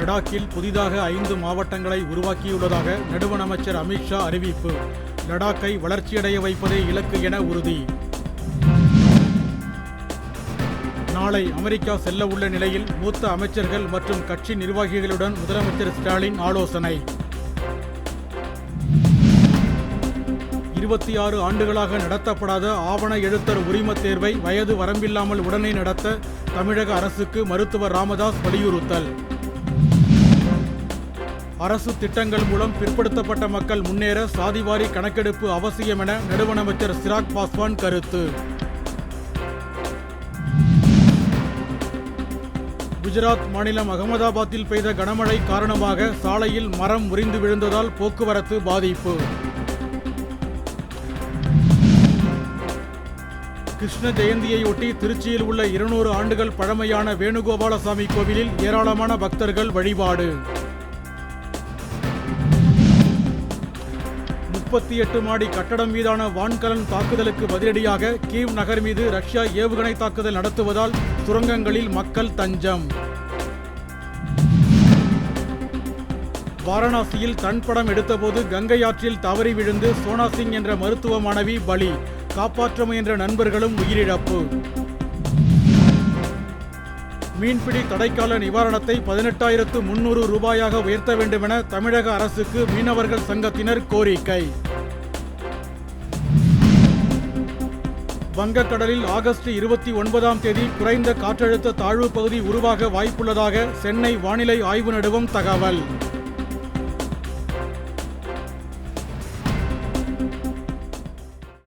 லடாக்கில் புதிதாக 5 மாவட்டங்களை உருவாக்கியுள்ளதாக நடுவண் அமைச்சர் அமித்ஷா அறிவிப்பு. லடாக்கை வளர்ச்சியடைய வைப்பதே இலக்கு என உறுதி. நாளை அமெரிக்கா செல்ல உள்ள நிலையில் மூத்த அமைச்சர்கள் மற்றும் கட்சி நிர்வாகிகளுடன் முதலமைச்சர் ஸ்டாலின் ஆலோசனை. 26 ஆண்டுகளாக நடத்தப்படாத ஆவண எழுத்தர் உரிமத் தேர்வை வயது வரம்பில்லாமல் உடனே நடத்த தமிழக அரசுக்கு மருத்துவர் ராமதாஸ் வலியுறுத்தல். அரசு திட்டங்கள் மூலம் பிற்படுத்தப்பட்ட மக்கள் முன்னேற சாதிவாரி கணக்கெடுப்பு அவசியம் என நடுவண் அமைச்சர் சிராக் பாஸ்வான் கருத்து. குஜராத் மாநிலம் அகமதாபாத்தில் பெய்த கனமழை காரணமாக சாலையில் மரம் முறிந்து விழுந்ததால் போக்குவரத்து பாதிப்பு. கிருஷ்ண ஜெயந்தியையொட்டி திருச்சியில் உள்ள 200 ஆண்டுகள் பழமையான வேணுகோபாலசாமி கோவிலில் ஏராளமான பக்தர்கள் வழிபாடு. 38 மாடி கட்டடம் மீதான வான்கலன் தாக்குதலுக்கு பதிலடியாக கீவ் நகர் மீது ரஷ்யா ஏவுகணை தாக்குதல் நடத்துவதால் சுரங்கங்களில் மக்கள் தஞ்சம். வாரணாசியில் தன் படம் எடுத்தபோது கங்கை ஆற்றில் தவறி விழுந்து சோனா சிங் என்ற மருத்துவ மாணவி பலி. காப்பாற்ற முயன்ற நண்பர்களும் உயிரிழப்பு. மீன்பிடி தடைக்கால நிவாரணத்தை 18,300 ரூபாயாக உயர்த்த வேண்டுமென தமிழக அரசுக்கு மீனவர்கள் சங்கத்தினர் கோரிக்கை. வங்கக்கடலில் ஆகஸ்ட் 29ஆம் தேதி குறைந்த காற்றழுத்த தாழ்வு பகுதி உருவாக வாய்ப்புள்ளதாக சென்னை வானிலை ஆய்வு நடுவம் தகவல்.